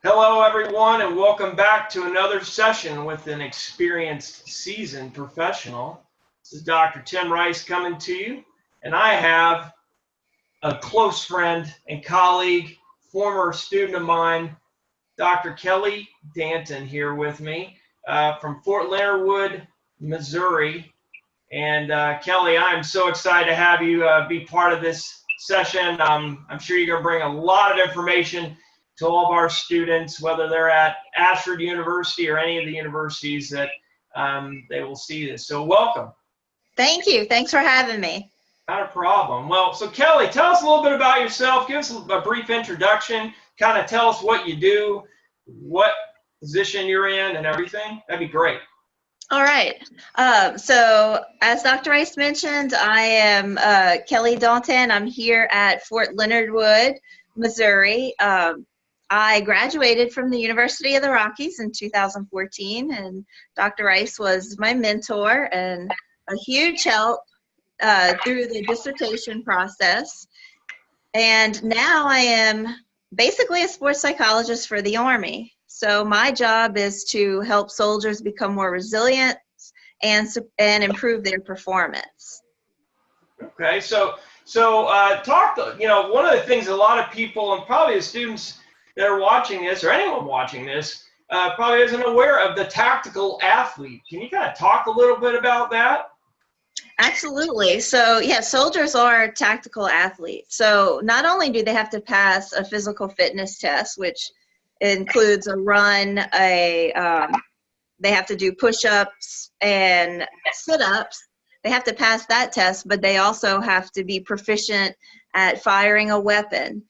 Hello, everyone, and welcome back to another session with an experienced, seasoned professional. This is Dr. Tim Rice coming to you, and I have a close friend and colleague, former student of mine, Dr. Kelly Dantin, here with me from Fort Leonard Wood, Missouri. And Kelly, I'm so excited to have you be part of this session. I'm sure you're going to bring a lot of information to all of our students, whether they're at Ashford University or any of the universities that they will see this. So welcome. Thank you. Thanks for having me. Not a problem. Well, so Kelly, tell us a little bit about yourself. Give us a brief introduction. Kind of tell us what you do, what position you're in, and everything. That'd be great. All right. So as Dr. Rice mentioned, I am Kelly Dantin. I'm here at Fort Leonard Wood, Missouri. I graduated from the University of the Rockies in 2014, and Dr. Rice was my mentor and a huge help through the dissertation process. And now I am basically a sports psychologist for the Army. So my job is to help soldiers become more resilient and improve their performance. Okay, so talk. One of the things a lot of people, and probably the students that are watching this, or anyone watching this, probably isn't aware of the tactical athlete. Can you kind of talk a little bit about that? Absolutely. So yeah, soldiers are tactical athletes. So not only do they have to pass a physical fitness test, which includes a run, they have to do push-ups and sit-ups. They have to pass that test, but they also have to be proficient at firing a weapon.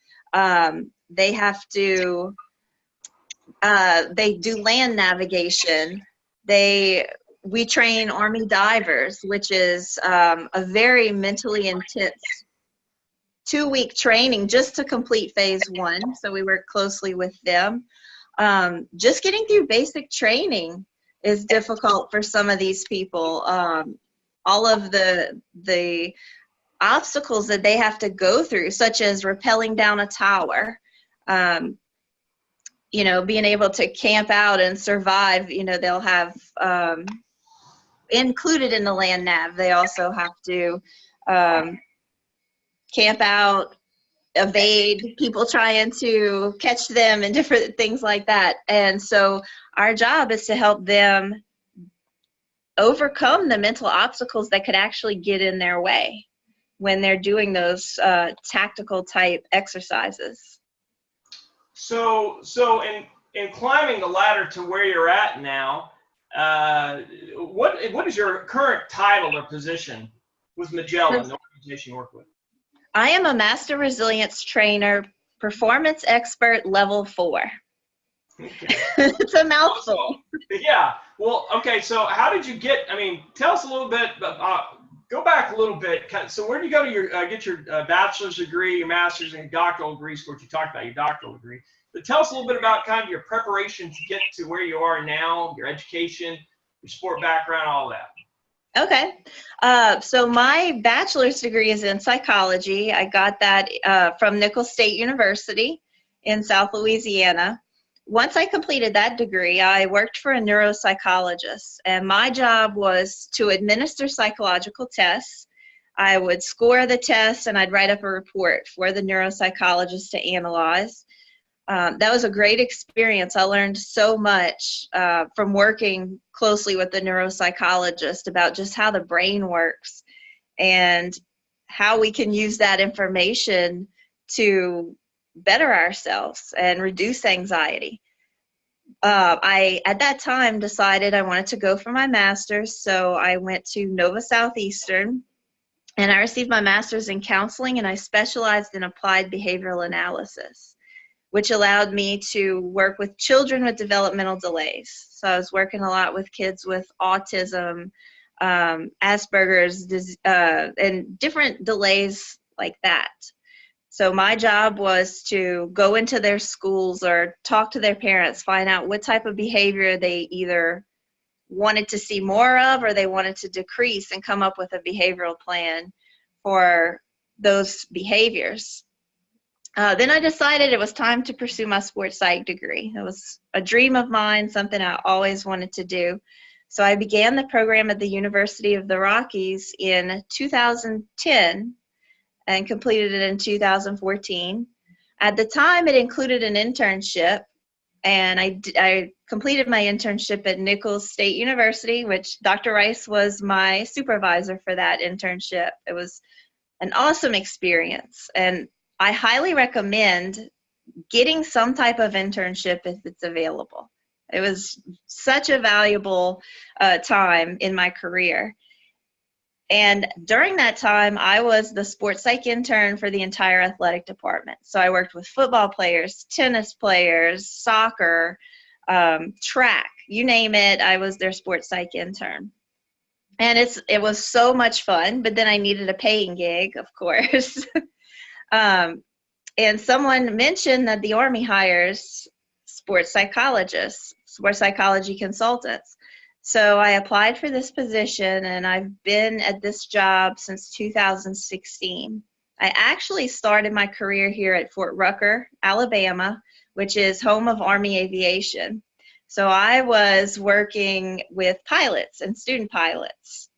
They have to, they do land navigation. We train Army divers, which is a very mentally intense 2-week training just to complete phase 1. So we work closely with them. Just getting through basic training is difficult for some of these people. All of the obstacles that they have to go through, such as rappelling down a tower, being able to camp out and survive. They'll have included in the land nav, they also have to camp out, evade people trying to catch them, and different things like that. And so our job is to help them overcome the mental obstacles that could actually get in their way when they're doing those tactical type exercises. So in climbing the ladder to where you're at now, what is your current title or position with Magellan, the organization you work with? I am a Master Resilience Trainer, Performance Expert Level 4. Okay. It's a mouthful. Yeah. Well, okay. So how did you tell us a little bit, go back a little bit. So where did you go to get your bachelor's degree, your master's, and your doctoral degree? Of course, you talked about your doctoral degree. But tell us a little bit about kind of your preparation to get to where you are now, your education, your sport background, all that. Okay. So my bachelor's degree is in psychology. I got that from Nicholls State University in South Louisiana. Once I completed that degree, I worked for a neuropsychologist, and my job was to administer psychological tests. I would score the tests, and I'd write up a report for the neuropsychologist to analyze. That was a great experience. I learned so much from working closely with the neuropsychologist about just how the brain works and how we can use that information to better ourselves and reduce anxiety. I, at that time, decided I wanted to go for my master's, so I went to Nova Southeastern, and I received my master's in counseling, and I specialized in applied behavioral analysis, which allowed me to work with children with developmental delays. So I was working a lot with kids with autism, Asperger's, and different delays like that. So my job was to go into their schools or talk to their parents, find out what type of behavior they either wanted to see more of or they wanted to decrease, and come up with a behavioral plan for those behaviors. Then I decided it was time to pursue my sports psych degree. It was a dream of mine, something I always wanted to do. So I began the program at the University of the Rockies in 2010 and completed it in 2014. At the time, it included an internship, and I completed my internship at Nichols State University, which Dr. Rice was my supervisor for that internship. It was an awesome experience, and I highly recommend getting some type of internship if it's available. It was such a valuable time in my career. And during that time, I was the sports psych intern for the entire athletic department. So I worked with football players, tennis players, soccer, track, you name it, I was their sports psych intern. And it was so much fun, but then I needed a paying gig, of course. And someone mentioned that the Army hires sports psychologists, sports psychology consultants. So I applied for this position, and I've been at this job since 2016. I actually started my career here at Fort Rucker, Alabama, which is home of Army Aviation. So I was working with pilots and student pilots,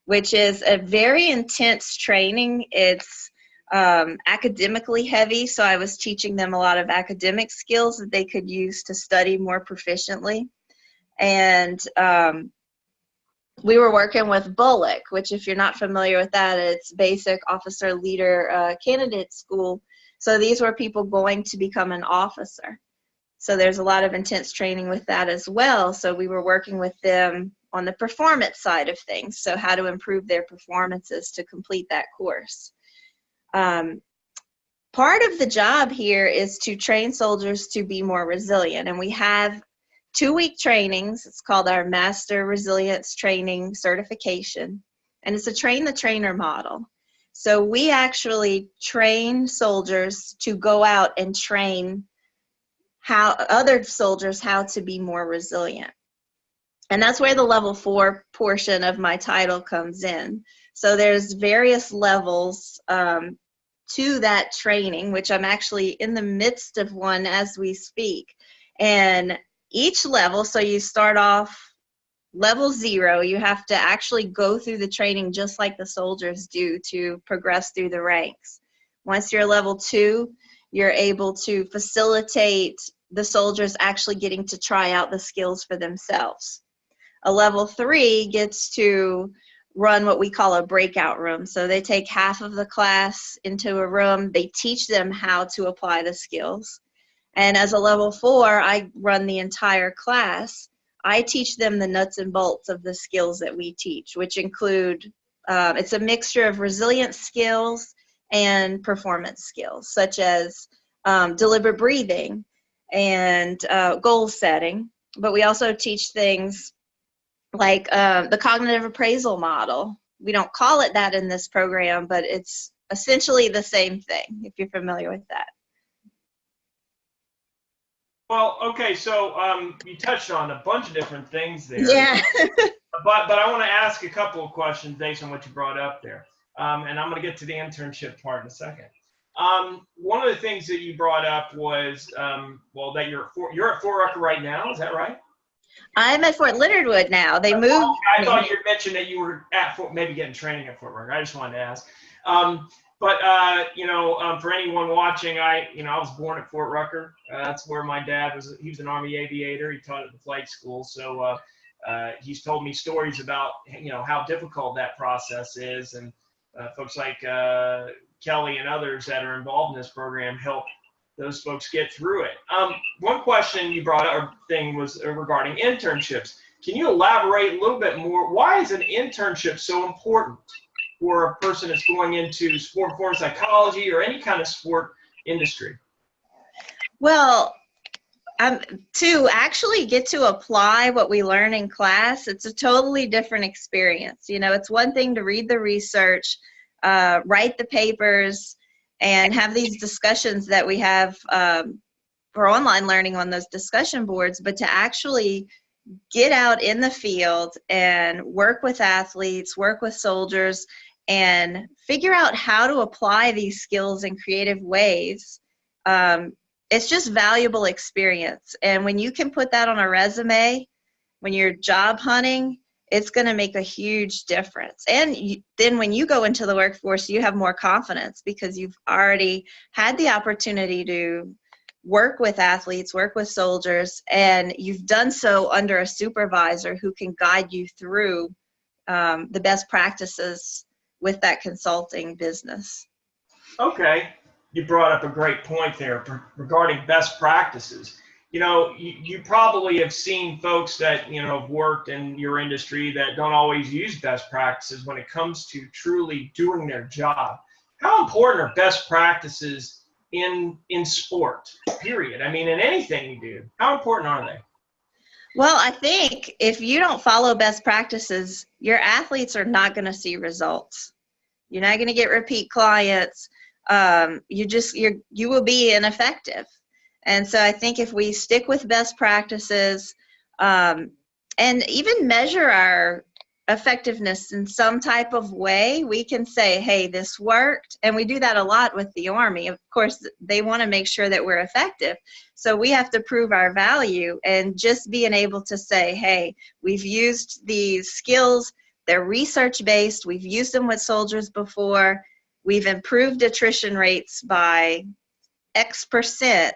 which is a very intense training. It's academically heavy, so I was teaching them a lot of academic skills that they could use to study more proficiently. And we were working with Bullock, which, if you're not familiar with that, it's Basic Officer Leader Candidate School. So these were people going to become an officer. So there's a lot of intense training with that as well. So we were working with them on the performance side of things, so how to improve their performances to complete that course. Part of the job here is to train soldiers to be more resilient, and we have 2-week trainings. It's called our Master Resilience Training Certification, and it's a train the trainer model. So we actually train soldiers to go out and train other soldiers how to be more resilient. And that's where the level 4 portion of my title comes in. So there's various levels to that training, which I'm actually in the midst of one as we speak. And each level, so you start off level 0, you have to actually go through the training just like the soldiers do to progress through the ranks. Once you're level 2, you're able to facilitate the soldiers actually getting to try out the skills for themselves. A level 3 gets to run what we call a breakout room. So they take half of the class into a room, they teach them how to apply the skills. And as a level 4, I run the entire class. I teach them the nuts and bolts of the skills that we teach, which include, it's a mixture of resilience skills and performance skills, such as deliberate breathing and goal setting. But we also teach things like the cognitive appraisal model. We don't call it that in this program, but it's essentially the same thing, if you're familiar with that. Well, okay, so you touched on a bunch of different things there. Yeah. but I want to ask a couple of questions based on what you brought up there. And I'm going to get to the internship part in a second. One of the things that you brought up was, well, that you're at Fort Rucker right now. Is that right? I'm at Fort Leonard Wood now. They moved. I thought you mentioned that you were at maybe getting training at Fort Rucker. I just wanted to ask. For anyone watching, I was born at Fort Rucker. That's where my dad was. He was an Army aviator. He taught at the flight school. So he's told me stories about, how difficult that process is. And folks like Kelly and others that are involved in this program help those folks get through it. One question you brought up, or thing, was regarding internships. Can you elaborate a little bit more? Why is an internship so important for a person that's going into sport performance psychology or any kind of sport industry? Well, to actually get to apply what we learn in class, it's a totally different experience. It's one thing to read the research, write the papers, and have these discussions that we have for online learning on those discussion boards, but to actually get out in the field and work with athletes, work with soldiers, and figure out how to apply these skills in creative ways it's just valuable experience. And when you can put that on a resume, when you're job hunting, it's going to make a huge difference. And then when you go into the workforce, you have more confidence because you've already had the opportunity to work with athletes, work with soldiers, and you've done so under a supervisor who can guide you through the best practices with that consulting business. Okay. You brought up a great point there regarding best practices. You probably have seen folks that, have worked in your industry that don't always use best practices when it comes to truly doing their job. How important are best practices in sport, period? I mean, in anything you do, how important are they? Well, I think if you don't follow best practices, your athletes are not going to see results. You're not going to get repeat clients. You will be ineffective. And so I think if we stick with best practices and even measure our effectiveness in some type of way, we can say, hey, this worked. And we do that a lot with the Army. Of course, they want to make sure that we're effective. So we have to prove our value, and just being able to say, hey, we've used these skills. They're research-based. We've used them with soldiers before. We've improved attrition rates by X%.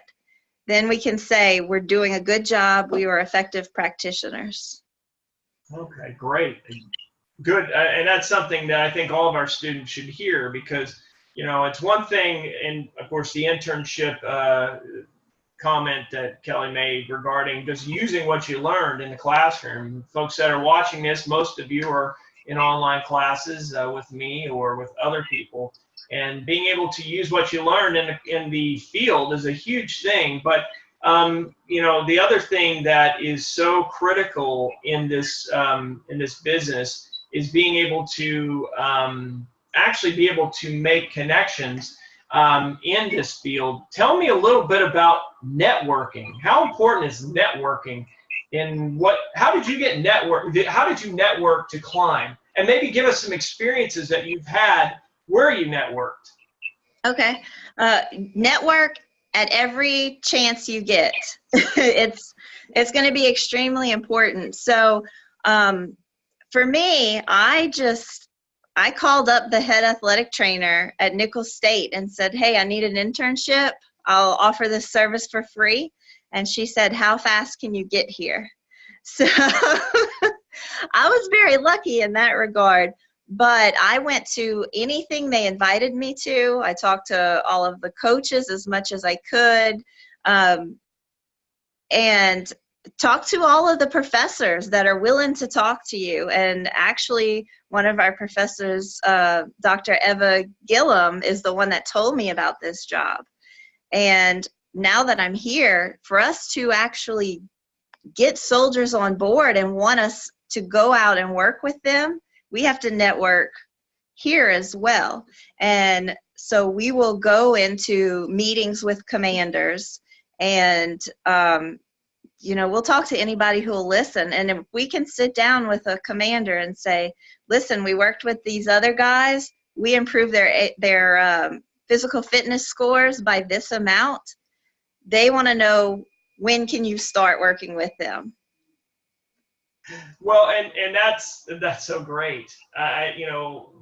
Then we can say we're doing a good job. We were effective practitioners. Okay, great. Good. And that's something that I think all of our students should hear, because, it's one thing, and of course the internship comment that Kelly made regarding just using what you learned in the classroom. Folks that are watching this, most of you are in online classes with me or with other people. And being able to use what you learned in the field is a huge thing. But the other thing that is so critical in this business is being able to actually be able to make connections in this field. Tell me a little bit about networking. How important is networking? How did you get network? How did you network to climb? And maybe give us some experiences that you've had where you networked. Okay. Network at every chance you get. It's going to be extremely important. So for me, I called up the head athletic trainer at Nicholls State and said, hey, I need an internship. I'll offer this service for free. And she said, how fast can you get here? So I was very lucky in that regard. But I went to anything they invited me to. I talked to all of the coaches as much as I could, and talked to all of the professors that are willing to talk to you. And actually, one of our professors, Dr. Eva Gillum, is the one that told me about this job. And now that I'm here, for us to actually get soldiers on board and want us to go out and work with them, we have to network here as well. And so we will go into meetings with commanders, and we'll talk to anybody who will listen. And if we can sit down with a commander and say, listen, we worked with these other guys, we improved their physical fitness scores by this amount, they want to know, when can you start working with them? Well, and that's so great.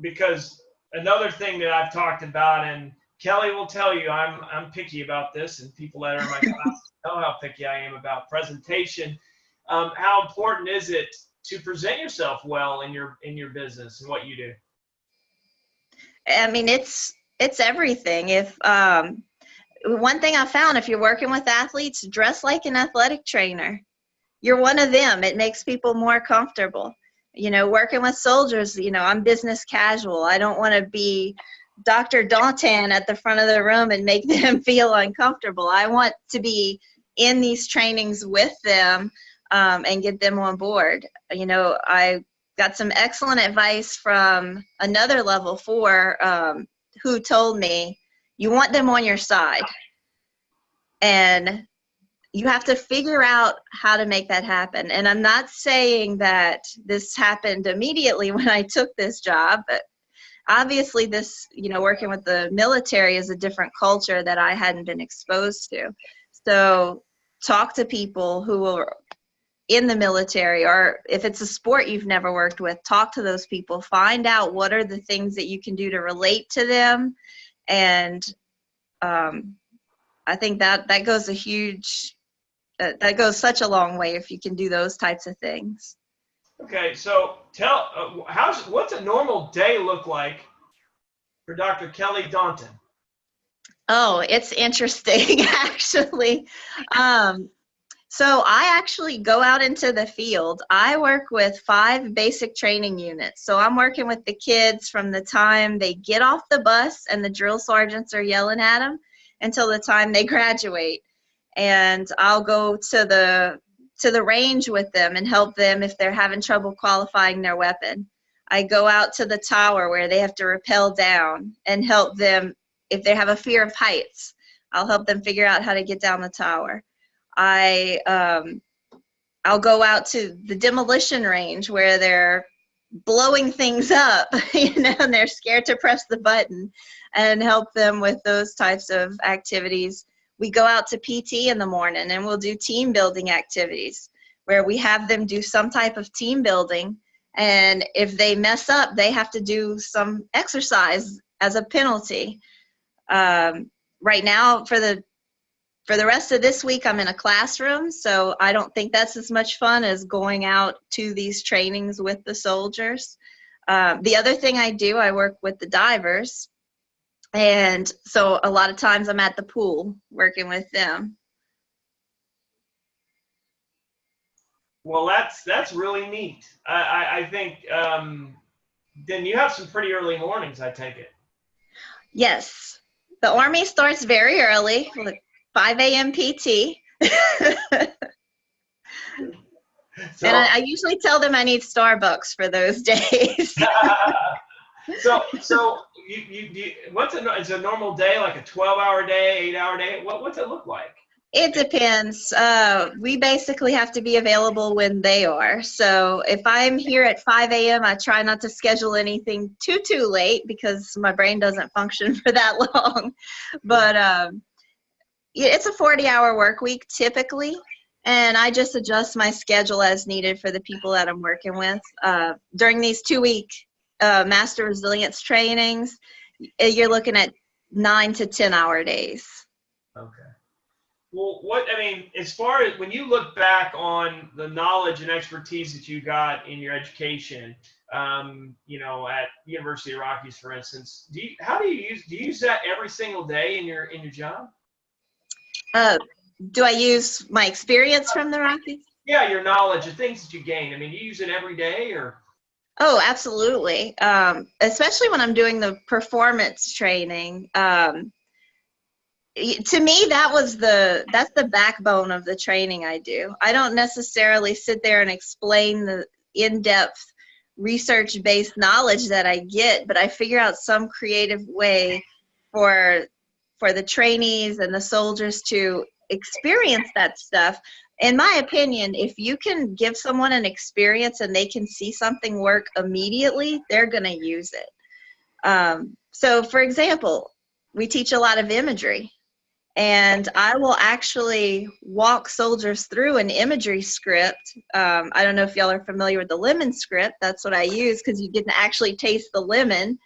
Because another thing that I've talked about, and Kelly will tell you, I'm picky about this, and people that are in my class know how picky I am about presentation. How important is it to present yourself well in your business and what you do? I mean, it's everything. If one thing I found, if you're working with athletes, dress like an athletic trainer. You're one of them. It makes people more comfortable. Working with soldiers, I'm business casual. I don't want to be Dr. Dantin at the front of the room and make them feel uncomfortable. I want to be in these trainings with them and get them on board. I got some excellent advice from another level 4 who told me, you want them on your side. And you have to figure out how to make that happen. And I'm not saying that this happened immediately when I took this job, but obviously this, working with the military is a different culture that I hadn't been exposed to. So talk to people who are in the military, or if it's a sport you've never worked with, talk to those people, find out what are the things that you can do to relate to them. And I think that goes that goes such a long way if you can do those types of things. Okay, so what's a normal day look like for Dr. Kelly Dantin? Oh, it's interesting, actually. So I actually go out into the field. I work with 5 basic training units. So I'm working with the kids from the time they get off the bus and the drill sergeants are yelling at them until the time they graduate. And I'll go to the range with them and help them if they're having trouble qualifying their weapon. I go out to the tower where they have to rappel down and help them if they have a fear of heights. I'll help them figure out how to get down the tower. I'll go out to the demolition range where they're blowing things up, and they're scared to press the button, and help them with those types of activities. We go out to PT in the morning and we'll do team building activities where we have them do some type of team building. And if they mess up, they have to do some exercise as a penalty. Right now, for the rest of this week, I'm in a classroom, so I don't think that's as much fun as going out to these trainings with the soldiers. The other thing I do, I work with the divers, and so a lot of times I'm at the pool working with them. Well, that's really neat. I think then you have some pretty early mornings, I take it. Yes. The Army starts very early, like 5 a.m. PT. So, and I usually tell them I need Starbucks for those days. so is a normal day, like a 12-hour day, 8-hour day? What's it look like? It depends. We basically have to be available when they are. So if I'm here at 5 a.m., I try not to schedule anything too late because my brain doesn't function for that long. But it's a 40-hour work week typically, and I just adjust my schedule as needed for the people that I'm working with. During these 2-week Master Resilience trainings, you're looking at 9 to 10-hour days. Okay. Well, as far as when you look back on the knowledge and expertise that you got in your education, at University of Rockies, for instance, do you use that every single day in your job? Do I use my experience from the Rockies? Yeah, your knowledge, the things that you gain. You use it every day, or? Oh, absolutely. Especially when I'm doing the performance training. To me, that's the backbone of the training I do. I don't necessarily sit there and explain the in-depth research-based knowledge that I get, but I figure out some creative way for the trainees and the soldiers to experience that stuff. In my opinion, if you can give someone an experience and they can see something work immediately, they're going to use it. So, for example, we teach a lot of imagery. And I will actually walk soldiers through an imagery script. I don't know if y'all are familiar with the lemon script. That's what I use because you get to actually taste the lemon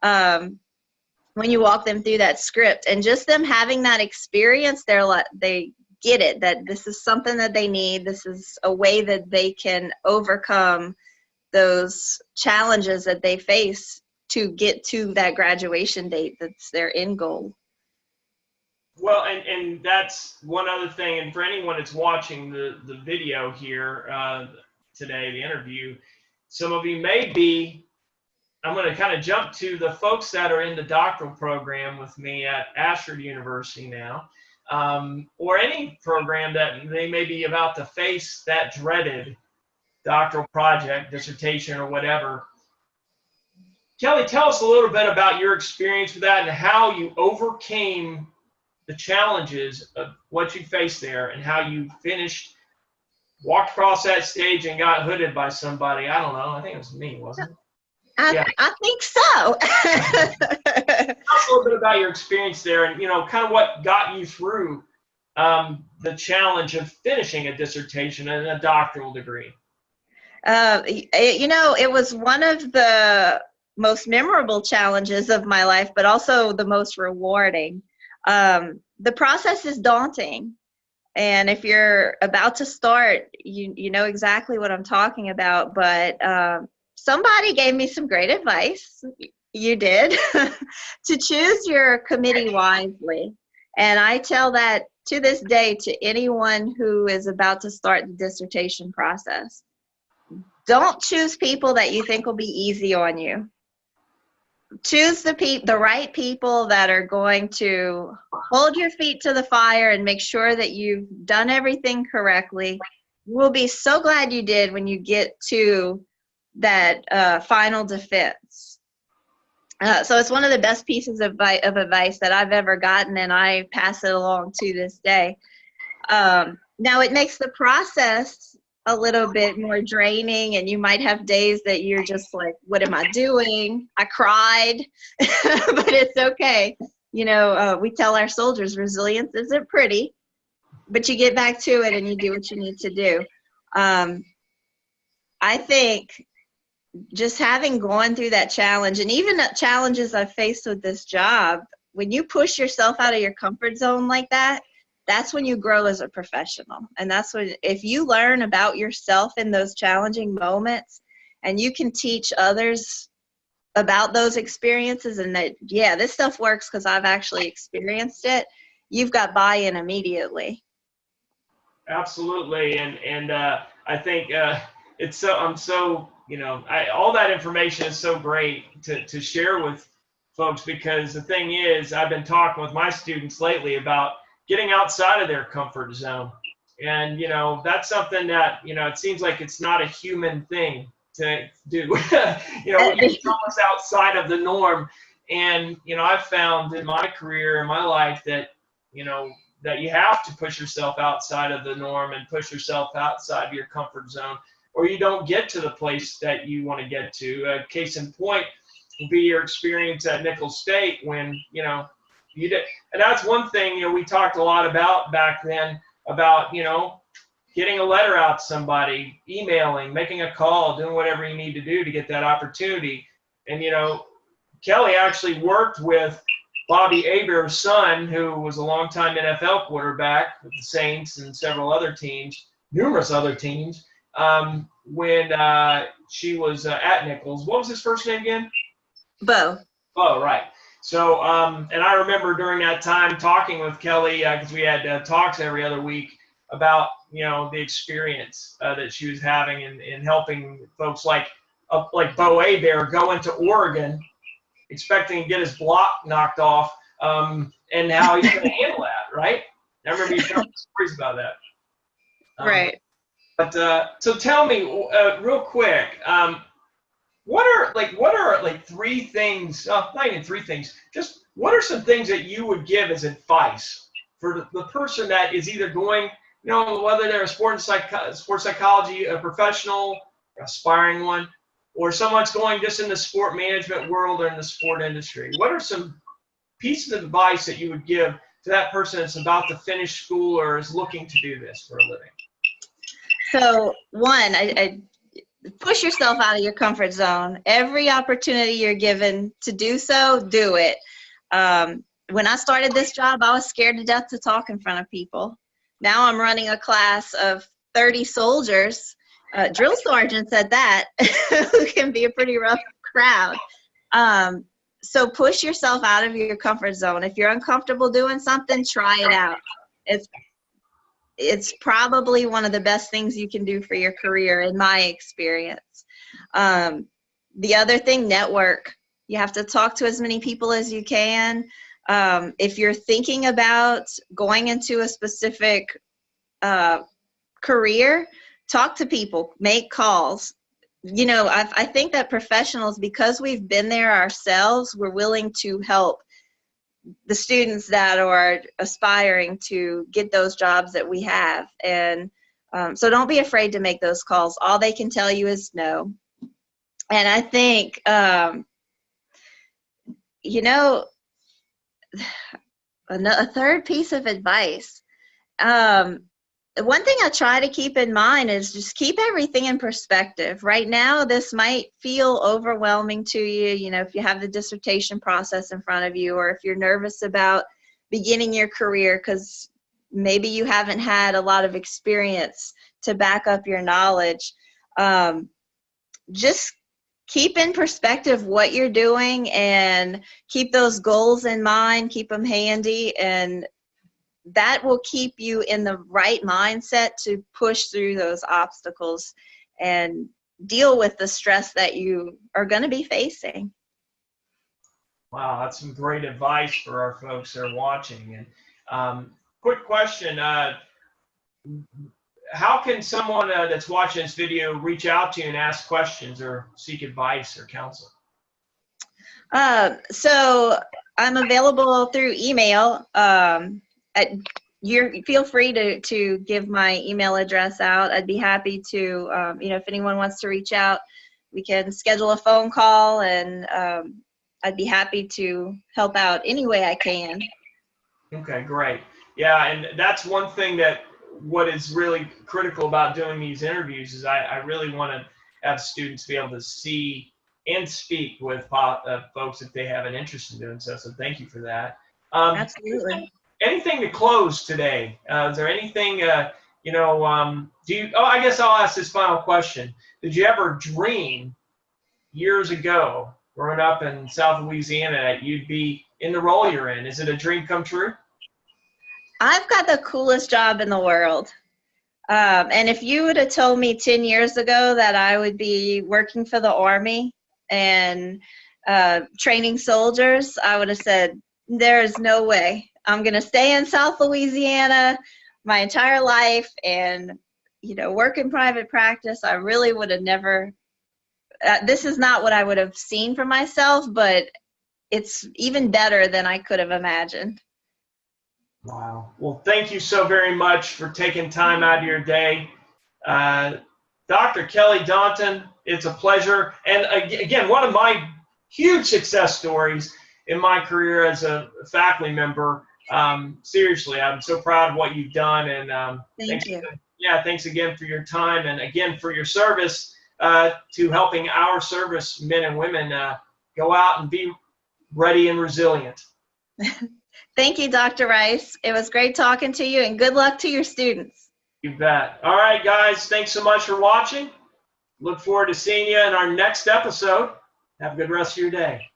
when you walk them through that script. And just them having that experience, they get it, that this is something that they need. This is a way that they can overcome those challenges that they face to get to that graduation date that's their end goal. Well, and that's one other thing, and for anyone that's watching the video here today, the interview, some of you may be, I'm going to kind of jump to the folks that are in the doctoral program with me at Ashford University now, or any program that they may be about to face that dreaded doctoral project, dissertation, or whatever. Kelly, tell us a little bit about your experience with that and how you overcame the challenges of what you faced there and how you walked across that stage and got hooded by somebody. I don't know. I think it was me, wasn't it? I think so. Tell us a little bit about your experience there, and kind of what got you through the challenge of finishing a dissertation and a doctoral degree. It was one of the most memorable challenges of my life, but also the most rewarding. The process is daunting. And if you're about to start, you know exactly what I'm talking about. But somebody gave me some great advice. You did to choose your committee wisely. And I tell that to this day to anyone who is about to start the dissertation process. Don't choose people that you think will be easy on you. Choose the right people that are going to hold your feet to the fire and make sure that you've done everything correctly. We'll be so glad you did when you get to that final defense. So it's one of the best pieces of advice that I've ever gotten, and I pass it along to this day. Now, it makes the process a little bit more draining, and you might have days that you're just like, what am I doing? I cried, but it's okay. We tell our soldiers resilience isn't pretty, but you get back to it and you do what you need to do. I think just having gone through that challenge, and even the challenges I've faced with this job, when you push yourself out of your comfort zone like that, that's when you grow as a professional. And that's when, if you learn about yourself in those challenging moments and you can teach others about those experiences and that, yeah, this stuff works because I've actually experienced it, you've got buy-in immediately. Absolutely. And I think it's so, I'm so, all that information is so great to share with folks, because the thing is, I've been talking with my students lately about getting outside of their comfort zone. And, that's something that, it seems like it's not a human thing to do. It's almost outside of the norm. And, I've found in my career, in my life, that, that you have to push yourself outside of the norm and push yourself outside of your comfort zone, or you don't get to the place that you want to get to. Case in point will be your experience at Nicholls State when, you did. And that's one thing, we talked a lot about back then about, getting a letter out to somebody, emailing, making a call, doing whatever you need to do to get that opportunity. And, Kelly actually worked with Bobby Abear's son, who was a longtime NFL quarterback with the Saints and several other teams, numerous other teams, when she was at Nicholls. What was his first name again? Bo. Oh, right. So, and I remember during that time talking with Kelly, because we had talks every other week about, the experience that she was having in helping folks like Bo Abear go into Oregon, expecting to get his block knocked off, and how he's going to handle that, right? I remember you telling stories about that. Right. But so tell me real quick, what are three things, not even three things, just what are some things that you would give as advice for the person that is either going, whether they're a sports psychology a professional, aspiring one, or someone's going just in the sport management world or in the sport industry? What are some pieces of advice that you would give to that person that's about to finish school or is looking to do this for a living? So one, I push yourself out of your comfort zone. Every opportunity you're given to do so, do it. When I started this job, I was scared to death to talk in front of people. Now I'm running a class of 30 soldiers, drill sergeants at that, who can be a pretty rough crowd. So push yourself out of your comfort zone. If you're uncomfortable doing something, try it out. It's probably one of the best things you can do for your career, in my experience. The other thing, network. You have to talk to as many people as you can. If you're thinking about going into a specific career, talk to people, make calls. I think that professionals, because we've been there ourselves, we're willing to help the students that are aspiring to get those jobs that we have. And so don't be afraid to make those calls. All they can tell you is no. And I think, you know, a third piece of advice. One thing I try to keep in mind is just keep everything in perspective. Right now, this might feel overwhelming to you, you know, if you have the dissertation process in front of you, or if you're nervous about beginning your career because maybe you haven't had a lot of experience to back up your knowledge. Just keep in perspective what you're doing and keep those goals in mind, keep them handy, and that will keep you in the right mindset to push through those obstacles and deal with the stress that you are going to be facing. Wow, that's some great advice for our folks that are watching. And quick question, how can someone that's watching this video reach out to you and ask questions or seek advice or counsel? So I'm available through email. Feel free to give my email address out. I'd be happy to, if anyone wants to reach out, we can schedule a phone call, and I'd be happy to help out any way I can. Okay, great. Yeah, and that's one thing that what is really critical about doing these interviews is I really want to have students be able to see and speak with folks if they have an interest in doing so. So thank you for that. Absolutely. Anything to close today? Is there anything, I guess I'll ask this final question. Did you ever dream years ago, growing up in South Louisiana, that you'd be in the role you're in? Is it a dream come true? I've got the coolest job in the world. And if you would have told me 10 years ago that I would be working for the Army and training soldiers, I would have said, there is no way. I'm going to stay in South Louisiana my entire life and, work in private practice. I really would have never, this is not what I would have seen for myself, but it's even better than I could have imagined. Wow. Well, thank you so very much for taking time out of your day. Dr. Kelly Dantin, it's a pleasure. And again, one of my huge success stories in my career as a faculty member. Seriously, I'm so proud of what you've done. And Thank you. Thanks again for your time and again for your service to helping our service men and women go out and be ready and resilient. Thank you, Dr. Rice. It was great talking to you, and good luck to your students. You bet. All right, guys, thanks so much for watching. Look forward to seeing you in our next episode. Have a good rest of your day.